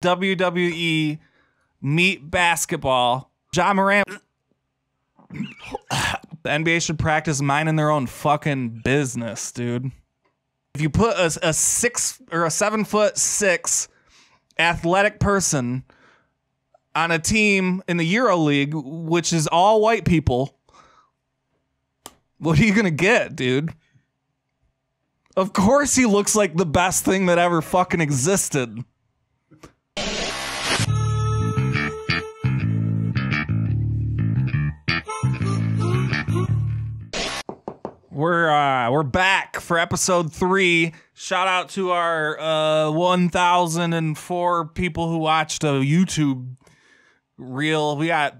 WWE meet basketball. Ja Morant. The NBA should practice minding their own fucking business, dude. If you put a 6 or a 7'6" athletic person on a team in the EuroLeague, which is all white people, what are you gonna get, dude? Of course he looks like the best thing that ever fucking existed. We're back for episode 3. Shout out to our 1,004 people who watched a YouTube reel. We got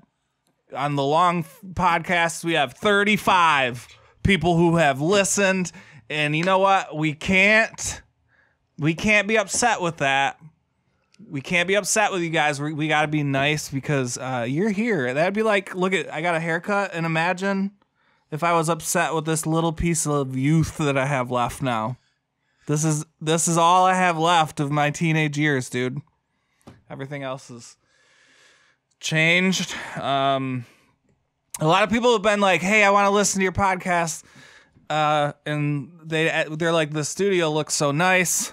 on the long podcast, we have 35 people who have listened, and you know what? We can't be upset with that. We can't be upset with you guys. We got to be nice because you're here. That'd be like, look at, I got a haircut, and imagine if I was upset with this little piece of youth that I have left now. This is all I have left of my teenage years, dude. Everything else is changed. A lot of people have been like, hey, I want to listen to your podcast. And they're like, the studio looks so nice.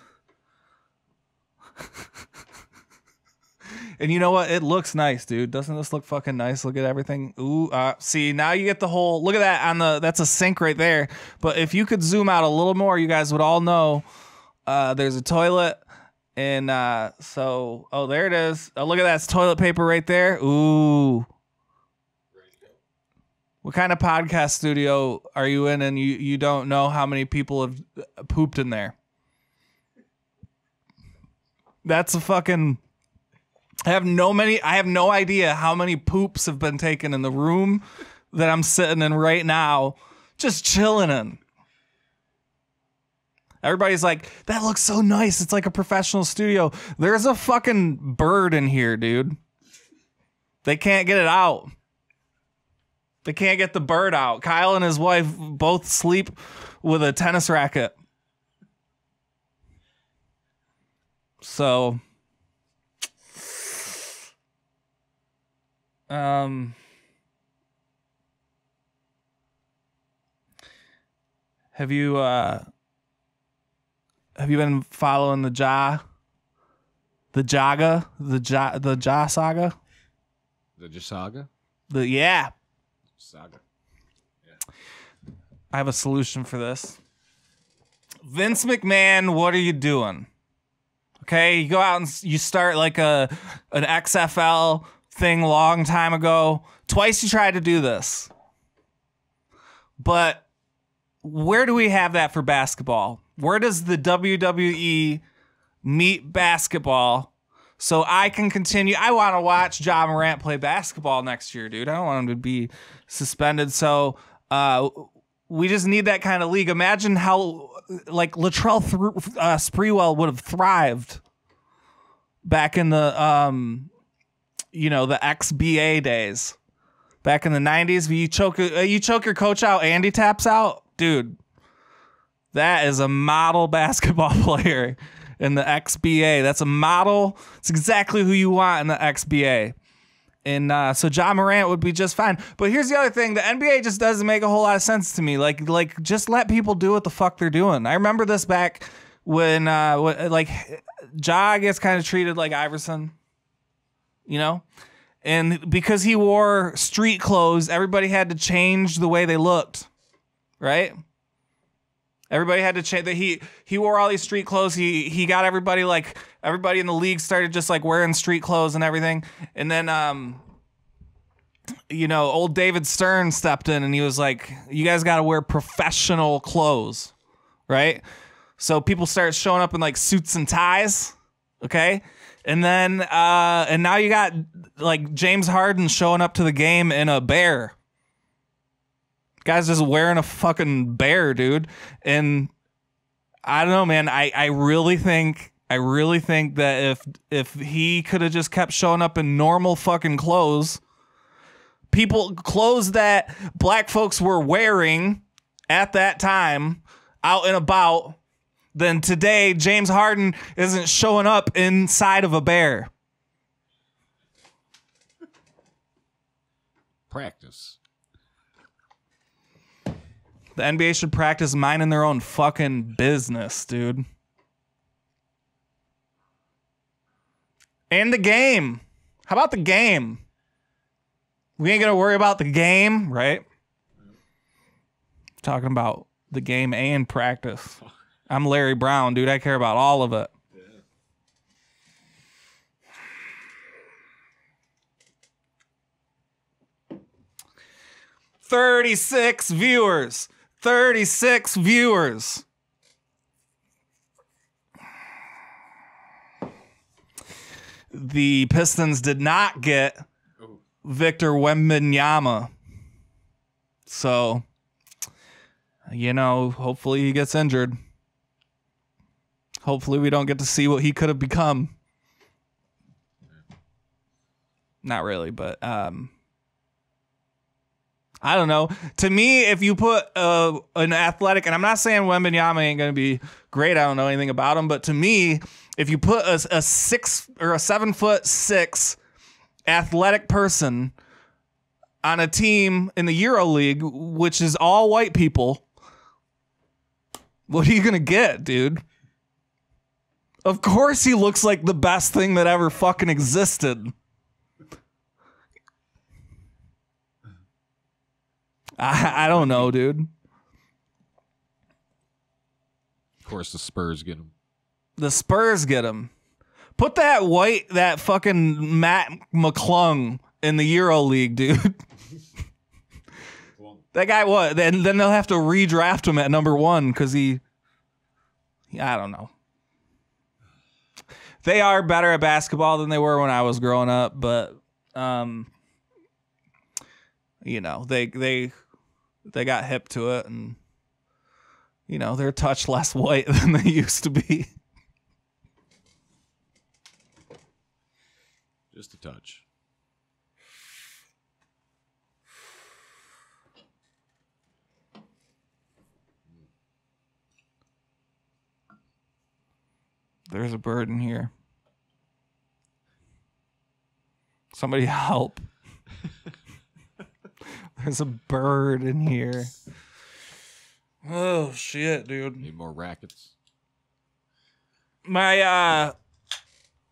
And you know what? It looks nice, dude. Doesn't this look fucking nice? Look at everything. Ooh, see, now you get the whole, look at that that's a sink right there. But if you could zoom out a little more, you guys would all know there's a toilet. And so, oh, there it is. Oh, look at that. It's toilet paper right there. Ooh. What kind of podcast studio are you in and you don't know how many people have pooped in there? That's a fucking... I have no idea how many poops have been taken in the room that I'm sitting in right now, just chilling in. Everybody's like, that looks so nice. It's like a professional studio. There's a fucking bird in here, dude. They can't get it out. They can't get the bird out. Kyle and his wife both sleep with a tennis racket. So... Have you been following the Ja saga? The Ja saga? Yeah. Saga. Yeah. I have a solution for this. Vince McMahon, what are you doing? Okay, you go out and you start like an XFL thing long time ago. Twice you tried to do this. But where do we have that for basketball? Where does the WWE meet basketball so I can continue? I want to watch Ja Morant play basketball next year, dude. I don't want him to be suspended. So we just need that kind of league. Imagine how like Latrell Sprewell would have thrived back in the the XBA days, back in the 90s. You choke your coach out, Andy taps out, dude. That is a model basketball player in the XBA. That's a model. It's exactly who you want in the XBA. And so Ja Morant would be just fine. But here's the other thing: the NBA just doesn't make a whole lot of sense to me. Like just let people do what the fuck they're doing. I remember this back when Ja gets kind of treated like Iverson. You know, and because he wore street clothes, everybody had to change the way they looked, right? Everybody had to change that. He wore all these street clothes. He got everybody in the league started just like wearing street clothes and everything. And then old David Stern stepped in and he was like, "You guys got to wear professional clothes, right?" So people started showing up in like suits and ties, okay? And then, and now you got like James Harden showing up to the game in a bear. Guy's just wearing a fucking bear, dude. And I don't know, man. I really think that if he could have just kept showing up in normal fucking clothes, clothes that black folks were wearing at that time, out and about, then today James Harden isn't showing up inside of a bear. practice. The NBA should practice minding their own fucking business, dude. And the game. How about the game? We ain't gonna worry about the game, right? Talking about the game and practice. I'm Larry Brown, dude. I care about all of it. 36 viewers. 36 viewers. The Pistons did not get Victor Wembanyama. So, hopefully he gets injured. Hopefully we don't get to see what he could have become. Not really, but I don't know. To me, if you put an athletic, and I'm not saying Wembanyama ain't going to be great. I don't know anything about him. But to me, if you put a 6 or a 7'6" athletic person on a team in the EuroLeague, which is all white people, what are you going to get, dude? Of course he looks like the best thing that ever fucking existed. I don't know, dude. Of course, the Spurs get him. The Spurs get him. Put that fucking Matt McClung in the EuroLeague, dude. That guy, what? Then they'll have to redraft him at number 1 because I don't know. They are better at basketball than they were when I was growing up, but they got hip to it, and they're a touch less white than they used to be. Just a touch. There's a bird in here. Somebody help. There's a bird in here. Oh, shit, dude. Need more rackets. My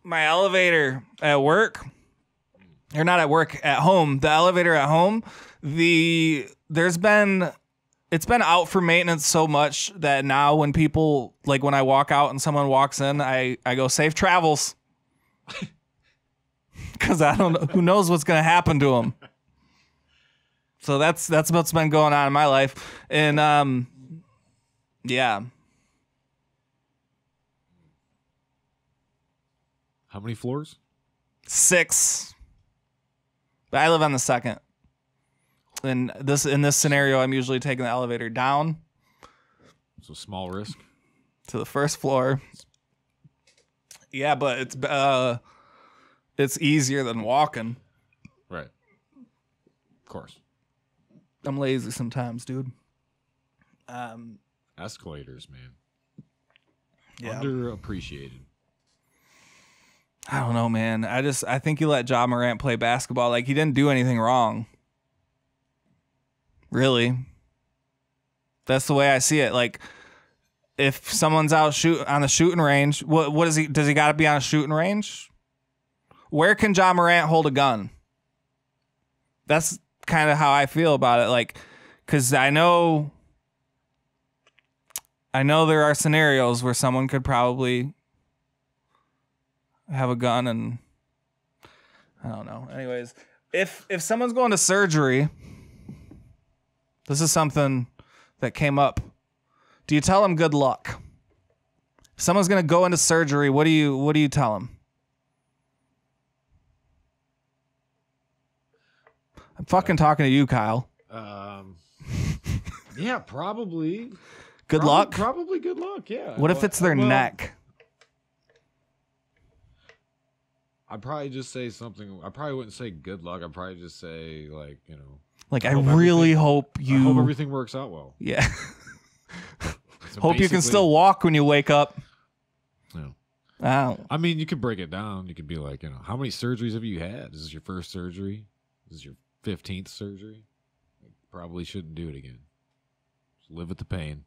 elevator at work, or not at work, at home, the elevator at home, it's been out for maintenance so much that now when people, like when I walk out and someone walks in, I go, safe travels. Because I don't know, who knows what's going to happen to them. So that's what's been going on in my life. And yeah. How many floors? 6. But I live on the 2nd. In this scenario, I'm usually taking the elevator down. So small risk. To the 1st floor. Yeah, but it's easier than walking. Right. Of course. I'm lazy sometimes, dude. Escalators, man. Yeah. Underappreciated. I don't know, man. I think you let Ja Morant play basketball. Like, he didn't do anything wrong. Really. That's the way I see it. Like, if someone's out on the shooting range, what is he? Does he got to be on a shooting range? Where can Ja Morant hold a gun? That's kind of how I feel about it. Like, because I know there are scenarios where someone could probably have a gun, and I don't know. Anyways, if someone's going to surgery, this is something that came up. Do you tell them good luck? If someone's going to go into surgery, what do you tell them? I'm fucking talking to you, Kyle. Yeah, probably. Good luck? Probably good luck, yeah. What if it's their neck? I'd probably just say something. I probably wouldn't say good luck. I'd probably just say, like, Like, I really hope I hope everything works out well. Yeah. So hope you can still walk when you wake up. Yeah. I mean, you could break it down. You could be like, how many surgeries have you had? This is your first surgery? This is your 15th surgery. Probably shouldn't do it again. Just live with the pain.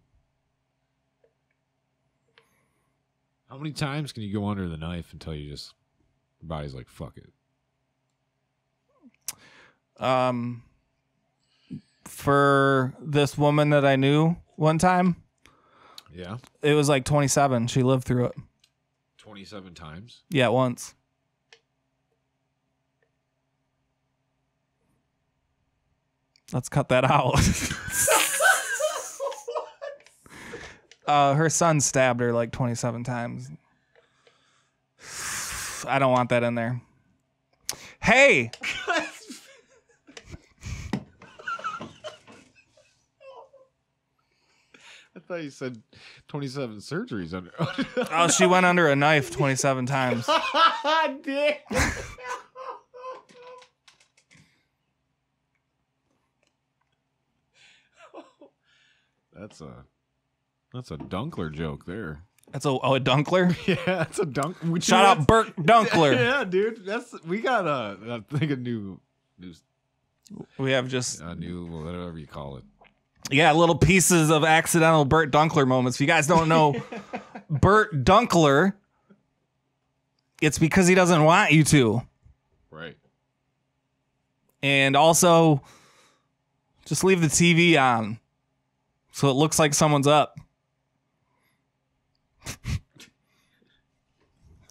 How many times can you go under the knife until you just your body's like, fuck it? For this woman that I knew one time, Yeah. it was like 27. She lived through it. 27 times? Yeah, once. Let's cut that out. Her son stabbed her like 27 times. I don't want that in there. Hey! I thought you said 27 surgeries under. Oh, she went under a knife 27 times. Damn. That's a Dunkler joke there. That's a Dunkler? Yeah, that's a dunk. Shout out Burt Dunkler. Yeah, dude. We got I think a new We have just new whatever you call it. yeah, little pieces of accidental Burt Dunkler moments. If you guys don't know Burt Dunkler, it's because he doesn't want you to. Right. And also, just leave the TV on so it looks like someone's up.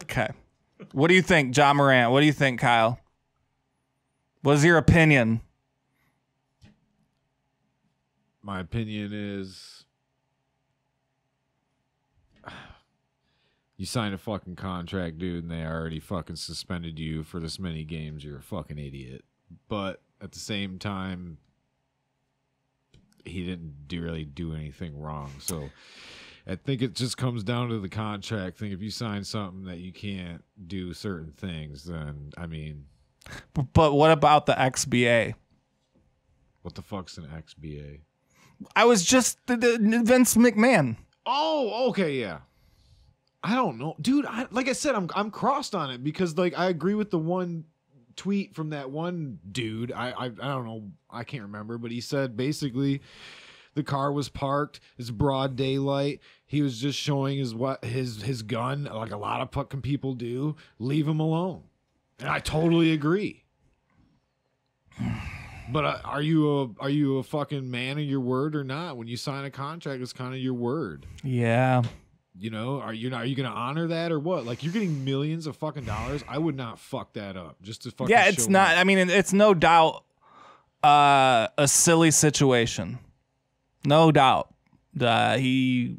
Okay. What do you think, Ja Morant? What do you think, Kyle? What is your opinion? My opinion is you signed a fucking contract, dude, and they already fucking suspended you for this many games. You're a fucking idiot. But at the same time, he didn't really do anything wrong. So I think it just comes down to the contract thing. If you sign something that you can't do certain things, then, I mean... But what about the XBA? What the fuck's an XBA? I was just the Vince McMahon. Oh, okay, yeah. I don't know. Dude, like I said, I'm crossed on it because, like, I agree with the one tweet from that one dude. I don't know. I can't remember, but he said basically... The car was parked. It's broad daylight. He was just showing his gun, like a lot of fucking people do. Leave him alone. And I totally agree. But are you a fucking man of your word or not? When you sign a contract, it's kind of your word. Yeah. You know, are you going to honor that or what? Like, you're getting millions of fucking dollars. I would not fuck that up just to fucking. Yeah, it's not. I mean, it's no doubt a silly situation. No doubt. I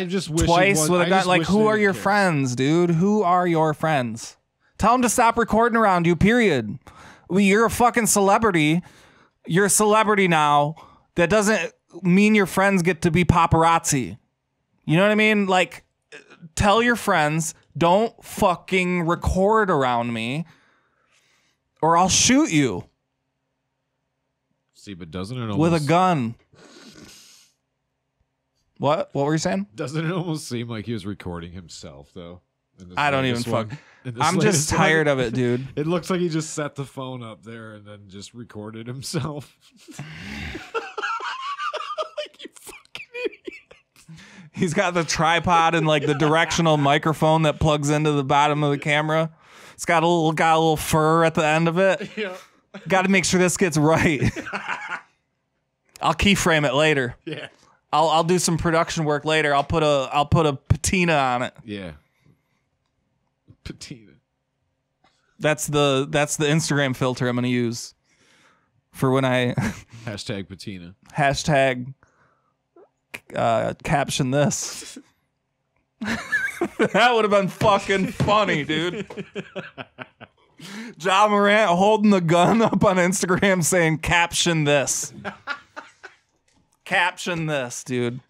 just wish twice with a gun. Like, who are your friends, dude? Who are your friends? Tell them to stop recording around you, period. You're a fucking celebrity. You're a celebrity now. That doesn't mean your friends get to be paparazzi. You know what I mean? Like, tell your friends, don't fucking record around me or I'll shoot you. See, but doesn't it almost... With a gun. What? What were you saying? Doesn't it almost seem like he was recording himself, though? I don't even fuck. I'm just tired of it, dude. It looks like he just set the phone up there and then just recorded himself. Like, you fucking idiot. He's got the tripod and like the directional microphone that plugs into the bottom of the camera. It's got a little fur at the end of it. Yeah. Got to make sure this gets right. I'll keyframe it later. Yeah. I'll do some production work later. I'll put a patina on it. Yeah. Patina. That's the Instagram filter I'm gonna use for when I hashtag patina. Hashtag caption this. That would have been fucking funny, dude. Ja Morant holding the gun up on Instagram saying, caption this. Caption this, dude.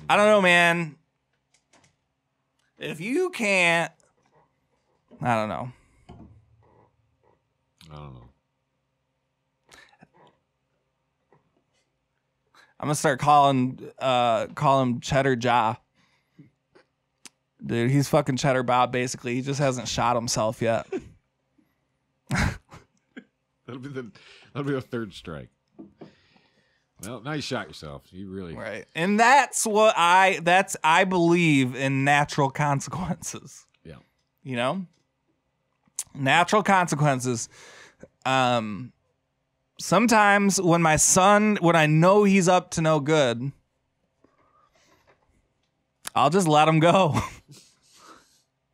I don't know, man. If you can't, I don't know. I'm gonna start calling him Cheddar Ja. Dude, he's fucking Cheddar Bob, basically. He just hasn't shot himself yet. that'll be the third strike. Well, now you shot yourself. You really right, and that's what I believe in natural consequences. Yeah, you know, natural consequences. Sometimes when I know he's up to no good, I'll just let him go.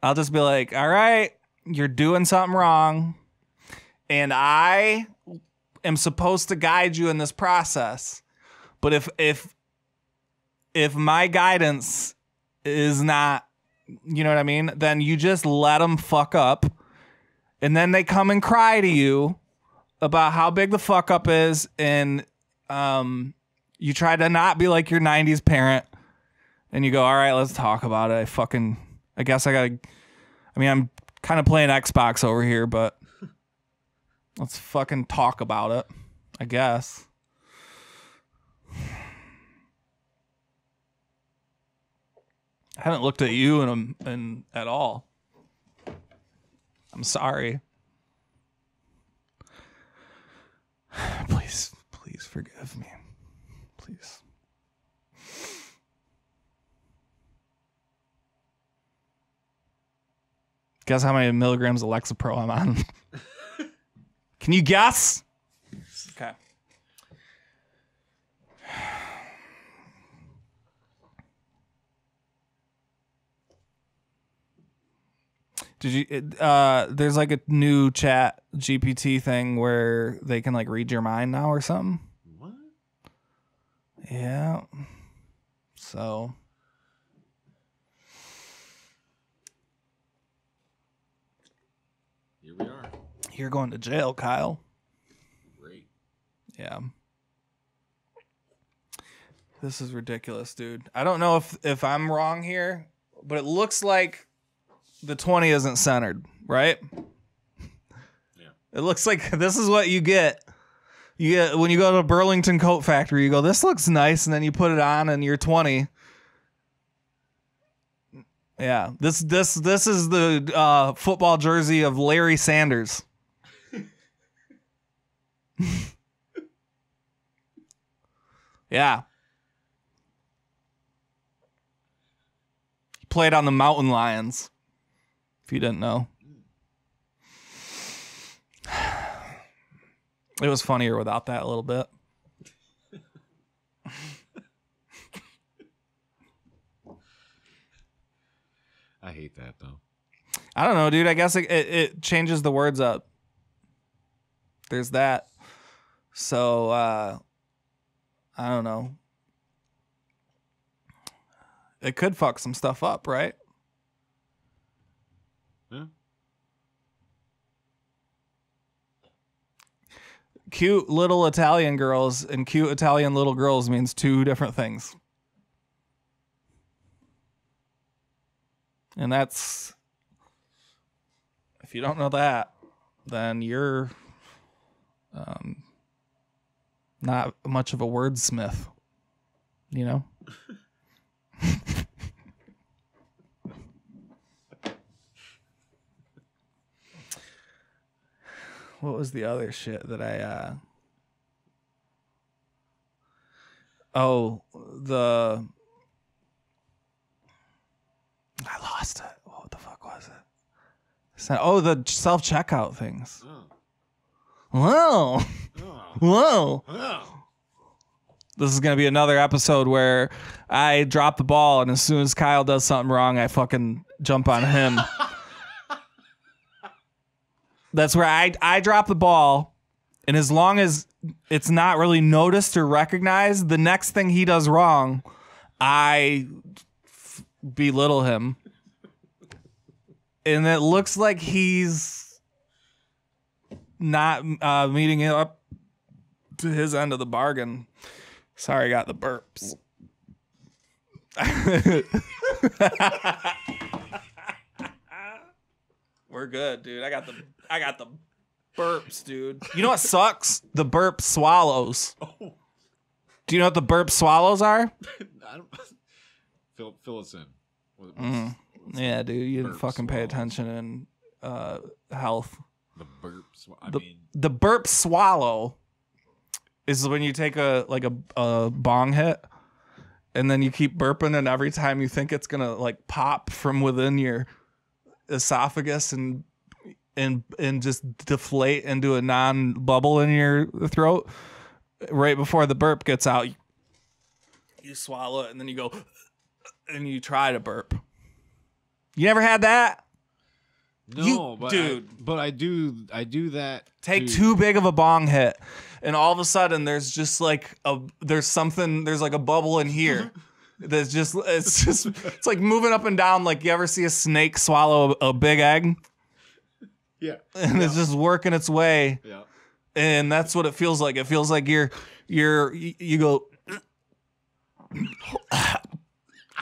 I'll just be like, all right, you're doing something wrong. And I am supposed to guide you in this process. But if my guidance is not, you know what I mean? Then you just let them fuck up. And then they come and cry to you about how big the fuck up is. And you try to not be like your 90s parent. And you go, all right, let's talk about it. I guess I'm kind of playing Xbox over here, but let's fucking talk about it, I guess. I haven't looked at you in at all. I'm sorry. Please forgive me. Please. Guess how many milligrams of Lexapro I'm on? Can you guess? Okay. Did you? There's like a new chat GPT thing where they can like read your mind now or something. What? Yeah. So. Here we are. You're going to jail, Kyle. Great. Yeah. This is ridiculous, dude. I don't know if I'm wrong here, but it looks like the 20 isn't centered, right? Yeah. It looks like this is what you get. You get when you go to a Burlington coat factory, you go, this looks nice, and then you put it on and you're 20. Yeah. This is the football jersey of Larry Sanders. Yeah. He played on the Mountain Lions, if you didn't know. It was funnier without that a little bit. I hate that, though. I don't know, dude. I guess it changes the words up. There's that. So, I don't know. It could fuck some stuff up, right? Yeah. Cute little Italian girls and cute Italian little girls means two different things. And that's, if you don't know that, then you're not much of a wordsmith, you know? What was the other shit that I I lost it. What the fuck was it? The self-checkout things. Whoa. Whoa. This is going to be another episode where I drop the ball, and as soon as Kyle does something wrong, I fucking jump on him. That's where I drop the ball, and as long as it's not really noticed or recognized, the next thing he does wrong, I belittle him. And it looks like he's not meeting up to his end of the bargain. Sorry, I got the burps. We're good, dude. I got the burps, dude. You know what sucks? The burp swallows. Oh. Do you know what the burp swallows are? Fill us in. Yeah, dude. You didn't Burp fucking pay swallows. attention in health. The burps. The burp swallow is when you take a bong hit and then you keep burping, and every time you think it's gonna like pop from within your esophagus and just deflate into a non-bubble in your throat, right before the burp gets out, you swallow it and then you go and you try to burp. You never had that? No, dude. But I do that. Take too big of a bong hit, and all of a sudden there's just like there's like a bubble in here. It's like moving up and down. Like you ever see a snake swallow a big egg? Yeah. And it's just working its way. Yeah. And that's what it feels like. It feels like you go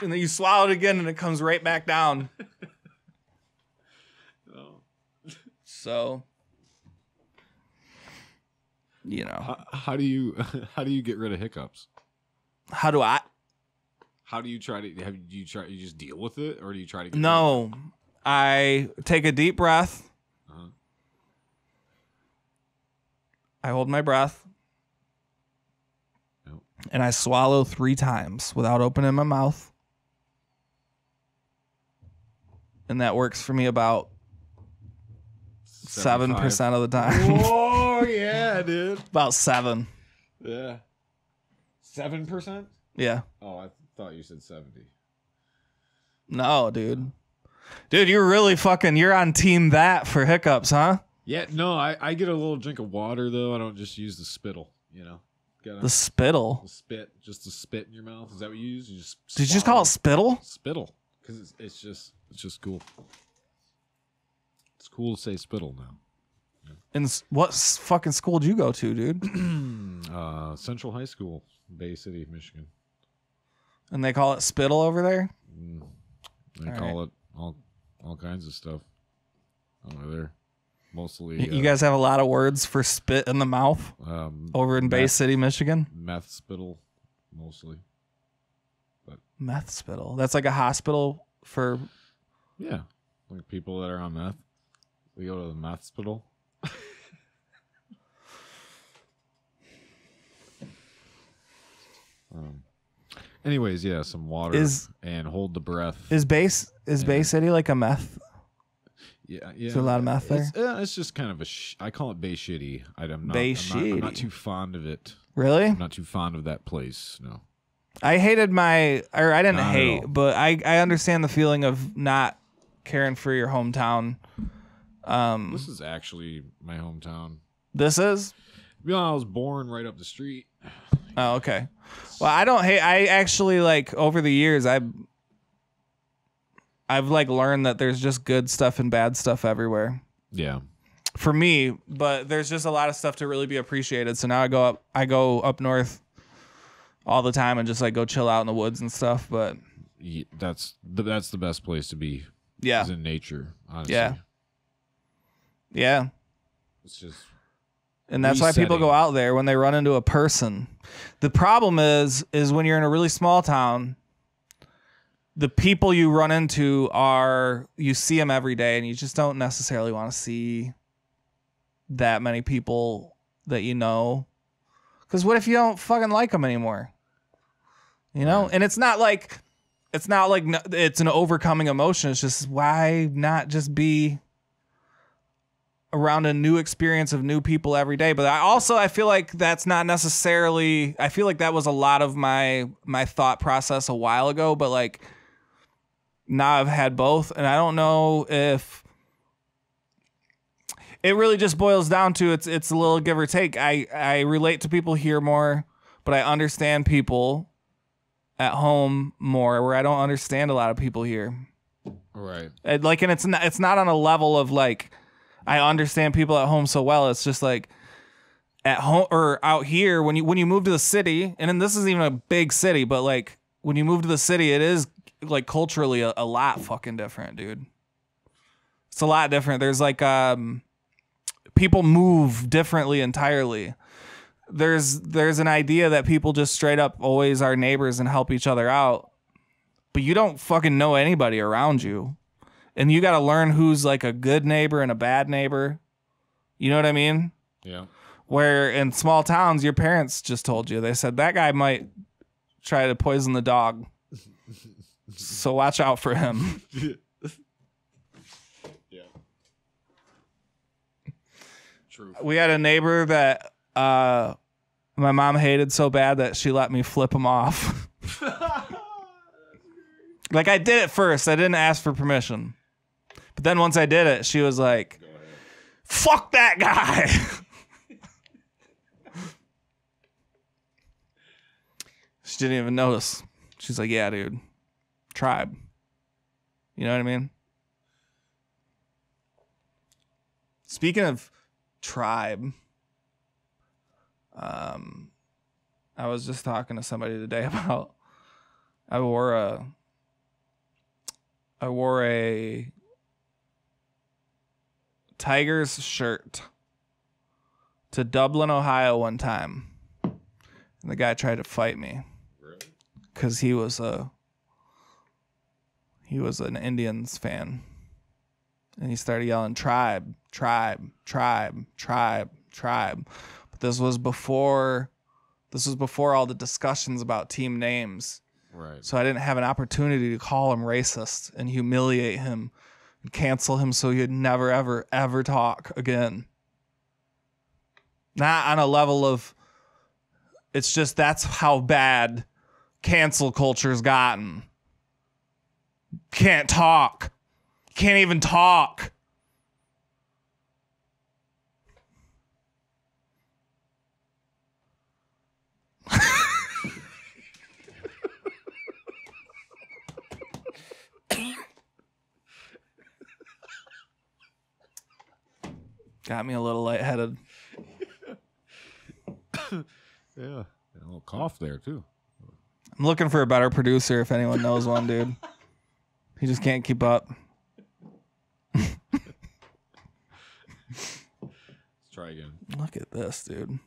and then you swallow it again and it comes right back down. So, you know, how do you get rid of hiccups? How do I? How do you try to? You just deal with it, or do you try to? No, I take a deep breath. Uh-huh. I hold my breath, Yep. and I swallow 3 times without opening my mouth, and that works for me about 7% of the time. Oh yeah, dude. About 7. Yeah. 7%? Yeah. Oh, I thought you said 70. No, dude. Dude, you're on team that for hiccups, huh? Yeah, no, I get a little drink of water though. I don't just use the spittle, The spittle. The spit, just the spit in your mouth. Is that what you use? Did you just call it spittle? Spittle, because it's just cool. It's cool to say spittle now. And what fucking school did you go to, dude? Central High School, Bay City, Michigan. And they call it spittle over there? They call it all kinds of stuff over there. Mostly. You guys have a lot of words for spit in the mouth over in Bay City, Michigan? Meth spittle, mostly. But meth spittle. That's like a hospital for... Yeah, like people that are on meth. We go to the meth spittle. Anyways, yeah, some water and hold the breath. Is Bay City like a meth? Yeah. Is there a lot of meth there? It's just kind of I call it Bay Shitty. I'm not too fond of it. Really? I'm not too fond of that place. No. I didn't hate, but I understand the feeling of not caring for your hometown. This is actually my hometown. This is? I was born right up the street. Oh, okay. Well, I don't hate. I actually over the years I've learned that there's just good stuff and bad stuff everywhere. Yeah. For me, but there's just a lot of stuff to really be appreciated. So now I go up north all the time and just go chill out in the woods and stuff. But yeah, that's the best place to be. Yeah. Is in nature, honestly. Yeah. Yeah. It's just. And that's why people go out there when they run into a person. The problem is when you're in a really small town, the people you run into you see them every day, and you just don't necessarily want to see that many people that you know. Because what if you don't fucking like them anymore? Right. And it's not like it's an overcoming emotion. It's just, why not just be around a new experience of new people every day? But I feel like that's not necessarily, I feel like that was a lot of my thought process a while ago, but now I've had both, and I don't know if it really just boils down to it's a little give or take. I relate to people here more, but I understand people at home more, where I don't understand a lot of people here. Right. And it's not on a level of I understand people at home so well. It's just at home or out here when you move to the city, and then this isn't even a big city, but when you move to the city, it is culturally a lot fucking different, dude. It's a lot different. There's people move differently entirely. There's an idea that people just straight up always are neighbors and help each other out, but you don't fucking know anybody around you. And you got to learn who's a good neighbor and a bad neighbor. You know what I mean? Yeah. Where in small towns, your parents just told you. They said, that guy might try to poison the dog. So watch out for him. Yeah. True. We had a neighbor that my mom hated so bad that she let me flip him off. Like, I did it first. I didn't ask for permission. But then once I did it, she was like, fuck that guy. She didn't even notice. She's like, yeah, dude. Tribe. You know what I mean? Speaking of tribe, I was just talking to somebody today about I wore a Tigers shirt to Dublin, Ohio one time. And the guy tried to fight me. Really? Because he was an Indians fan. And he started yelling, tribe, tribe, tribe, tribe, tribe. But this was before all the discussions about team names. Right. So I didn't have an opportunity to call him racist and humiliate him and cancel him so he'd never, ever, ever talk again. Not on a level of, it's just that's how bad cancel culture's gotten. Can't talk. Can't even talk. Got me a little lightheaded. Yeah. A little cough there, too. I'm looking for a better producer if anyone knows one, dude. He just can't keep up. Let's try again. Look at this, dude.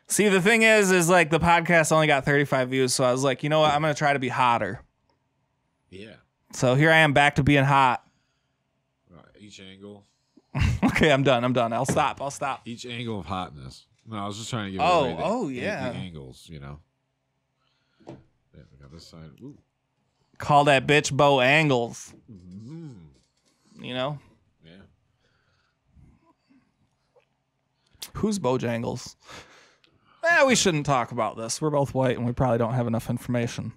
See, the thing is like the podcast only got 35 views, so I was like, you know what? I'm going to try to be hotter. Yeah. So here I am back to being hot. Each angle. Okay, I'm done. I'll stop. Each angle of hotness. No, I was just trying to give Oh, away the, oh, the- yeah. the angles, you know. Yeah, we got this side. Ooh. Call that bitch Bojangles. Mm-hmm. You know? Yeah. Who's Bojangles? We shouldn't talk about this. We're both white and we probably don't have enough information.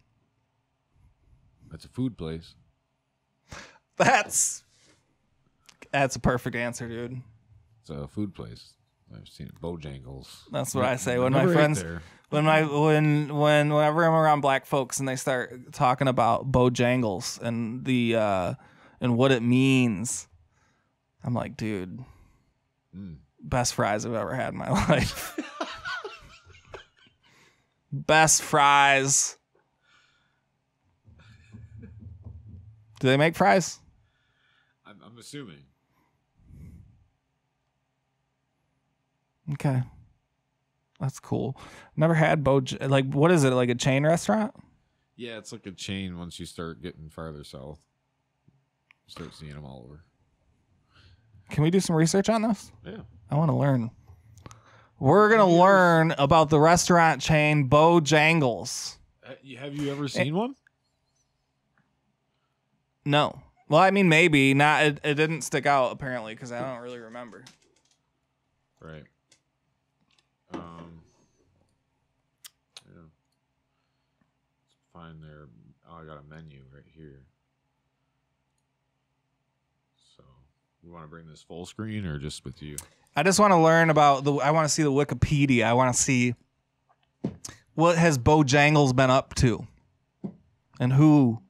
That's a food place. That's a perfect answer, dude. It's a food place. I've seen it. Bojangles. That's what I say when my Never ate friends, there. whenever I'm around black folks and they start talking about Bojangles and the and what it means, I'm like, dude, best fries I've ever had in my life. Best fries. Do they make fries? I'm assuming. Okay. That's cool. Never had like, what is it, like a chain restaurant? Yeah, it's like a chain once you start getting farther south. You start seeing them all over. Can we do some research on this? Yeah. I want to learn. We're going to learn about the restaurant chain Bojangles. Have you ever seen one? No. Well, I mean, maybe. Not. It didn't stick out, apparently, because I don't really remember. Right. Yeah. Let's find their. Oh, I got a menu right here. So, you want to bring this full screen or just with you? I just want to learn about I want to see the Wikipedia. I want to see what has Bojangles been up to, and who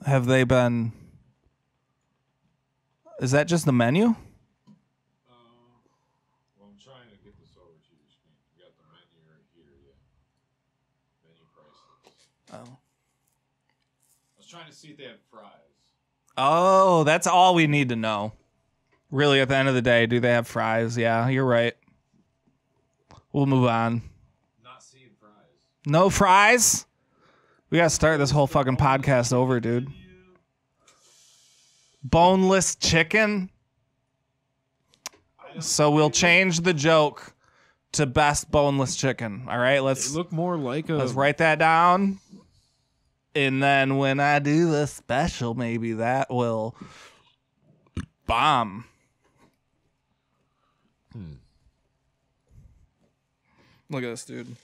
have they been? Is that just the menu? Well, I'm trying to get this over to your screen. We got the menu right here. Yeah. Menu prices. Oh. I was trying to see if they had fries. Oh, that's all we need to know. Really, at the end of the day, do they have fries? Yeah, you're right. We'll move on. Not seeing fries. No fries? We gotta start this whole fucking podcast over, dude. boneless chicken. So we'll change the joke to best boneless chicken. All right, They look more like let's write that down. And then when I do the special, maybe that will bomb. Look at this, dude.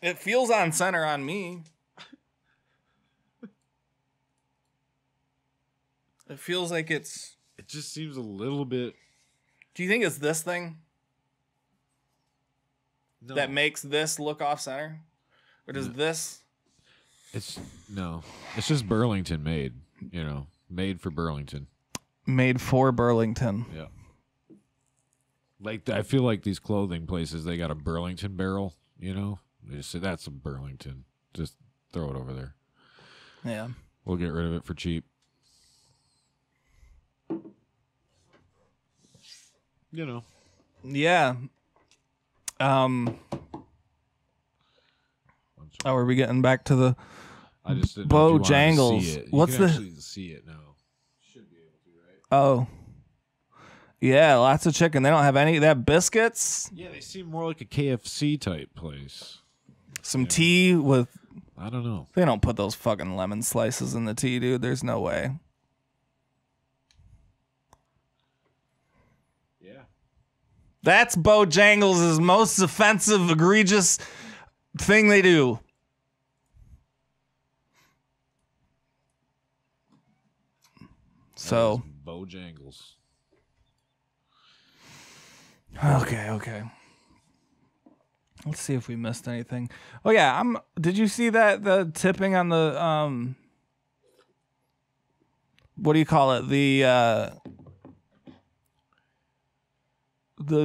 It feels on center on me. It feels like it's... It just seems a little bit... Do you think it's this thing No. that makes this look off center? Or does this... It's just Burlington made, made for Burlington. Made for Burlington. Yeah. Like, I feel like these clothing places, they got a Burlington barrel, They just say, that's a Burlington. Just throw it over there. Yeah. We'll get rid of it for cheap. Yeah. Oh, are we getting back to the I just didn't know if you wanted to Bojangles? see it. What's you can the... actually see it now. Should be able to, right? Oh. Yeah, lots of chicken. They don't have any... They have biscuits. Yeah, they seem more like a KFC type place. Some tea with... I don't know. They don't put those fucking lemon slices in the tea, dude. There's no way. Yeah. That's Bojangles' most offensive, egregious thing they do. So... Bojangles. Okay. Let's see if we missed anything. Oh yeah, did you see that the tipping on the what do you call it? The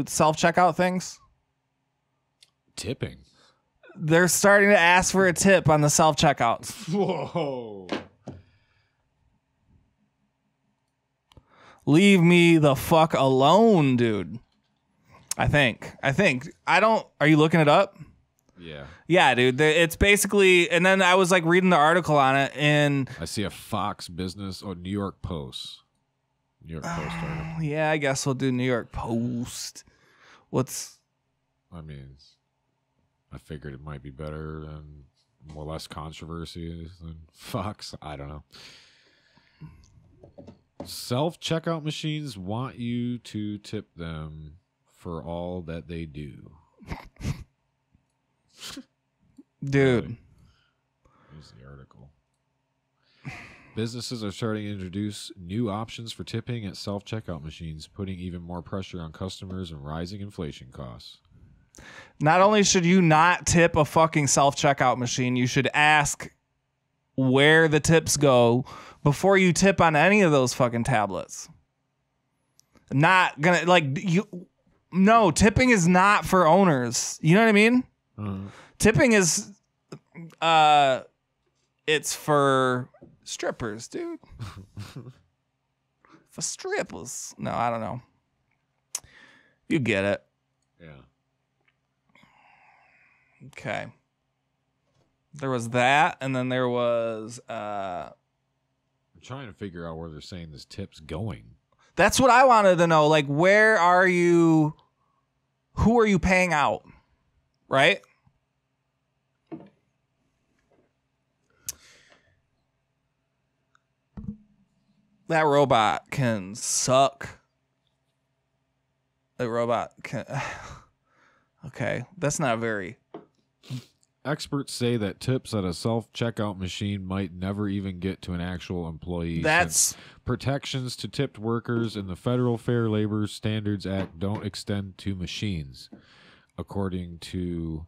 self-checkout things? Tipping. They're starting to ask for a tip on the self-checkouts. Whoa. Leave me the fuck alone, dude. I think. Are you looking it up? Yeah. Yeah, dude. It's basically, and then I was like reading the article on it, and I see a Fox Business or New York Post. New York Post article. Yeah, I guess we'll do New York Post. I mean, I figured it might be better and more less controversy than Fox. I don't know. Self-checkout machines want you to tip them for all that they do. Dude. Here's the article. Businesses are starting to introduce new options for tipping at self-checkout machines, putting even more pressure on customers and rising inflation costs. Not only should you not tip a fucking self-checkout machine, you should ask where the tips go before you tip on any of those fucking tablets. Not gonna, no, tipping is not for owners. You know what I mean? Tipping is, it's for strippers, dude. For strippers. No, I don't know. You get it. Yeah. Okay. There was that, and then there was... I'm trying to figure out where they're saying this tip's going. That's what I wanted to know. Like, where are you... Who are you paying out? Right? That robot can suck. The robot can... Okay, that's not very... Experts say that tips at a self-checkout machine might never even get to an actual employee. That's... Protections to tipped workers in the Federal Fair Labor Standards Act don't extend to machines, according to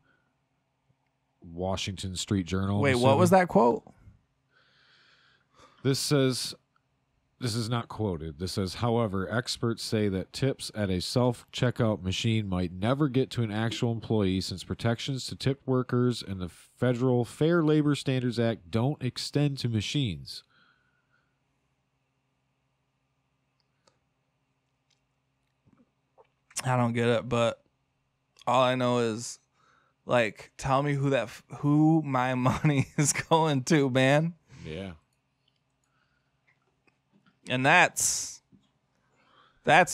Washington Street Journal. Wait, what was that quote? This says... This is not quoted. This says, however, experts say that tips at a self-checkout machine might never get to an actual employee since protections to tipped workers and the Federal Fair Labor Standards Act don't extend to machines. I don't get it, but all I know is, like, tell me who my money is going to, man. Yeah. And that's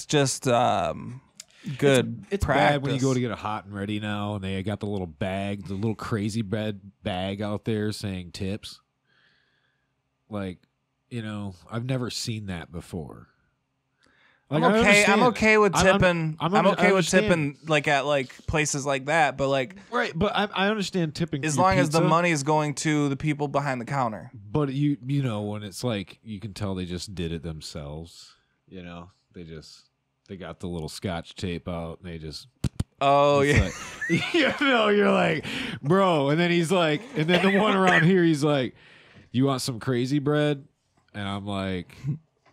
just good It's practice. bad when you go to get a hot and ready now, and they got the little bag, the little crazy bread bag out there saying tips. Like, you know, I've never seen that before. Like, I'm okay with tipping. I'm okay with tipping like at like places like that, but like right. But I understand tipping as for your long as the pizza, money is going to the people behind the counter. But you know, when it's like you can tell they just did it themselves. You know, they got the little scotch tape out and they just. Oh yeah. Like, you know, you're like, bro, and then he's like, and then the one around here, he's like, you want some crazy bread? And I'm like,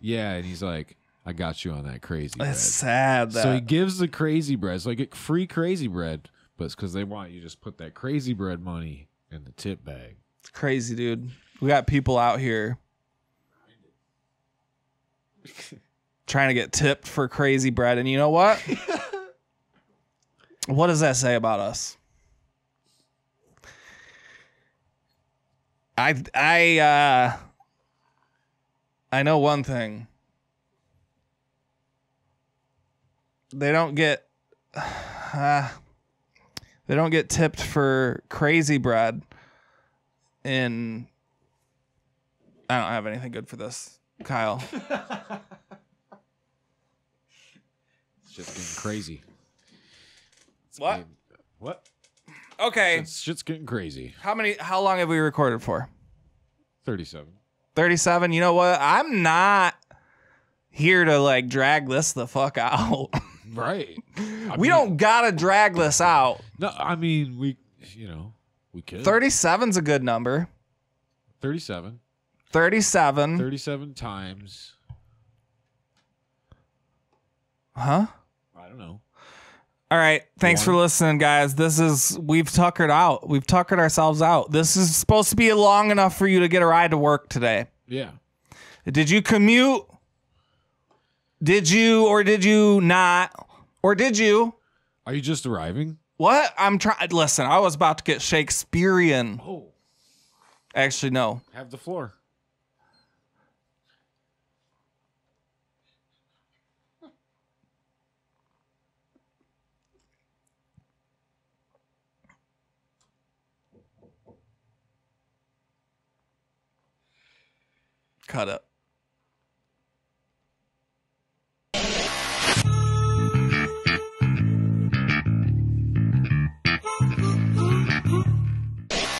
yeah, and he's like, I got you on that crazy bread. It's sad that. So he gives the crazy bread. It's like free crazy bread, but it's because they want you to just put that crazy bread money in the tip bag. It's crazy, dude. We got people out here trying to get tipped for crazy bread, and you know what? What does that say about us? I know one thing. They don't get tipped for crazy bread in. I don't have anything good for this, Kyle. It's just getting crazy. What? What? Okay. Shit's getting crazy. How long have we recorded for? 37. 37. You know what? I'm not here to like drag this the fuck out. Right. We don't gotta drag this out. No, I mean we could. 37's a good number. 37. 37. 37 times. Huh? I don't know. All right. Thanks for listening, guys. We've tuckered out. We've tuckered ourselves out. This is supposed to be long enough for you to get a ride to work today. Yeah. Did you commute? Did you or did you not? Or did you? Are you just arriving? What? I'm trying. Listen, I was about to get Shakespearean. Oh. Actually, no. Have the floor. Cut it.